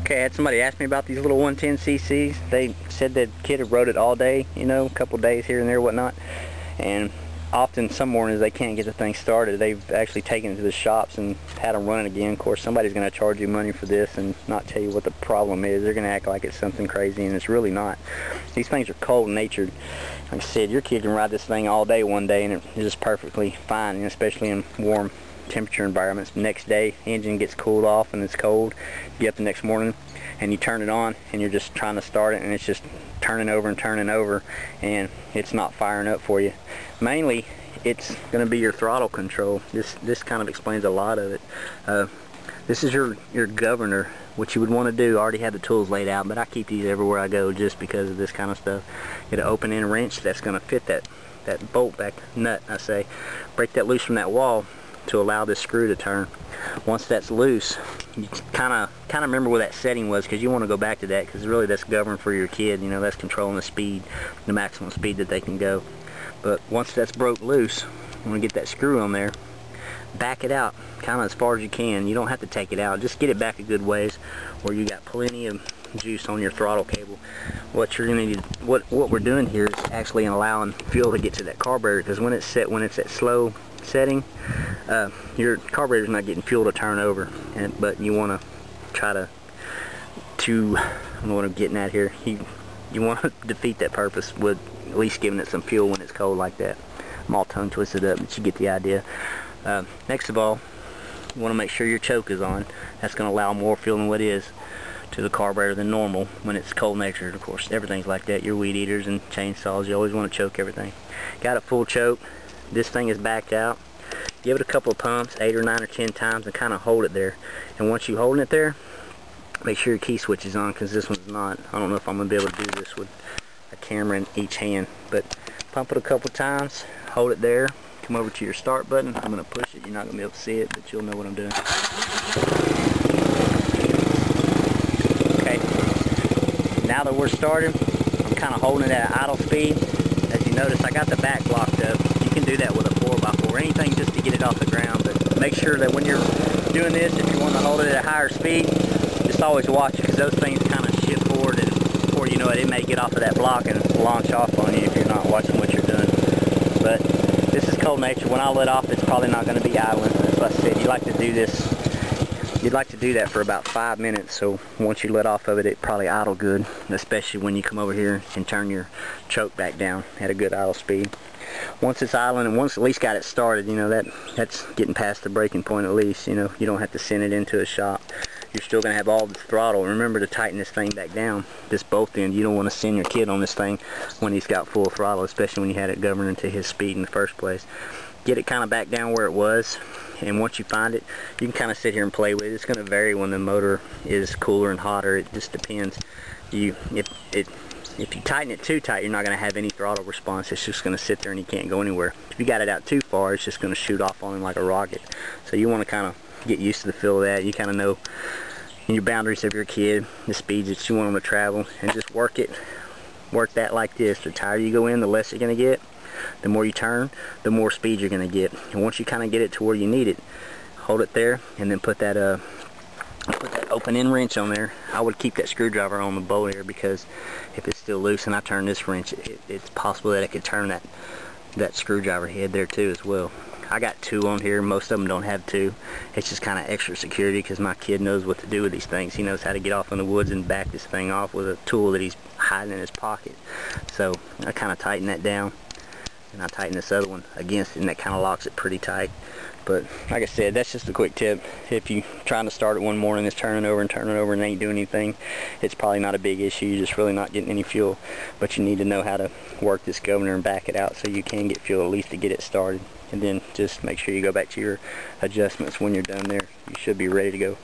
Okay, I had somebody ask me about these little 110cc's. They said that kid had rode it all day, you know, a couple days here and there, whatnot. And often some mornings they can't get the thing started. They've actually taken it to the shops and had them running again. Of course, somebody's going to charge you money for this and not tell you what the problem is. They're going to act like it's something crazy, and it's really not. These things are cold-natured. Like I said, your kid can ride this thing all day one day, and it's just perfectly fine, and especially in warm temperature environments. The next day, the engine gets cooled off and it's cold. You get up the next morning and you turn it on and you're just trying to start it, and it's just turning over and it's not firing up for you. Mainly it's going to be your throttle control. This kind of explains a lot of it. This is your governor. What you would want to do, I already have the tools laid out, but I keep these everywhere I go just because of this kind of stuff. Get an open end wrench that's going to fit that bolt back nut, I say. Break that loose from that wall to allow this screw to turn. Once that's loose, you kind of remember where that setting was, because you want to go back to that, because really that's governed for your kid. You know, that's controlling the speed, the maximum speed that they can go. But once that's broke loose, you want to get that screw on there, back it out kind of as far as you can. You don't have to take it out, just get it back a good ways where you got plenty of juice on your throttle cable. What you're going to need, what we're doing here is actually allowing fuel to get to that carburetor, because when it's at slow setting, your carburetor's not getting fuel to turn over, but you want to try to I don't know what I'm getting at here. You want to defeat that purpose with at least giving it some fuel when it's cold like that. I'm all tongue twisted up, but you get the idea. Next of all, you want to make sure your choke is on. That's going to allow more fuel than what is to the carburetor than normal when it's cold natured. Of course, everything's like that. Your weed eaters and chainsaws, you always want to choke everything. Got a full choke. This thing is backed out. Give it a couple of pumps, 8 or 9 or 10 times, and kind of hold it there. And once you're holding it there, make sure your key switch is on, because this one's not. I don't know if I'm going to be able to do this with a camera in each hand, but pump it a couple of times, hold it there, come over to your start button. I'm going to push it. You're not going to be able to see it, but you'll know what I'm doing. Okay, now that we're started, I'm kind of holding it at an idle speed. As you notice, I got the back blocked up. You can do that with a 4x4, anything just to get it off the ground, but make sure that when you're doing this, if you want to hold it at a higher speed, just always watch it, because those things kind of shift forward, and before you know it, it may get off of that block and launch off on you if you're not watching what you're doing. But this is cold nature. When I let off, it's probably not going to be idling. That's what I said. You like to do this. You'd like to do that for about 5 minutes, so once you let off of it, it probably idle good, especially when you come over here and turn your choke back down at a good idle speed. Once it's idling, and once at least got it started, you know, that's getting past the breaking point at least. You know, you don't have to send it into a shop. You're still going to have all the throttle. Remember to tighten this thing back down, this both end. You don't want to send your kid on this thing when he's got full throttle, especially when you had it governed to his speed in the first place. Get it kind of back down where it was, and once you find it, you can kind of sit here and play with it. It's going to vary when the motor is cooler and hotter. It just depends. If you tighten it too tight, you're not going to have any throttle response. It's just going to sit there and you can't go anywhere. If you got it out too far, it's just going to shoot off on him like a rocket. So you want to kind of get used to the feel of that. You kind of know your boundaries of your kid, the speeds that you want them to travel, and just work it. Work that like this. The higher you go in, the less you're going to get. The more you turn, the more speed you're going to get. And once you kind of get it to where you need it, hold it there, and then put that open end wrench on there. I would keep that screwdriver on the bolt here, because if it's still loose and I turn this wrench, it's possible that I could turn that screwdriver head there too as well. I got 2 on here. Most of them don't have 2. It's just kind of extra security, because my kid knows what to do with these things. He knows how to get off in the woods and back this thing off with a tool that he's hiding in his pocket. So I kind of tighten that down, and I tighten this other one against it, and that kind of locks it pretty tight. But like I said, that's just a quick tip. If you're trying to start it one morning, it's turning over and ain't doing anything, it's probably not a big issue. You're just really not getting any fuel. But you need to know how to work this governor and back it out so you can get fuel, at least to get it started. And then just make sure you go back to your adjustments when you're done there. You should be ready to go.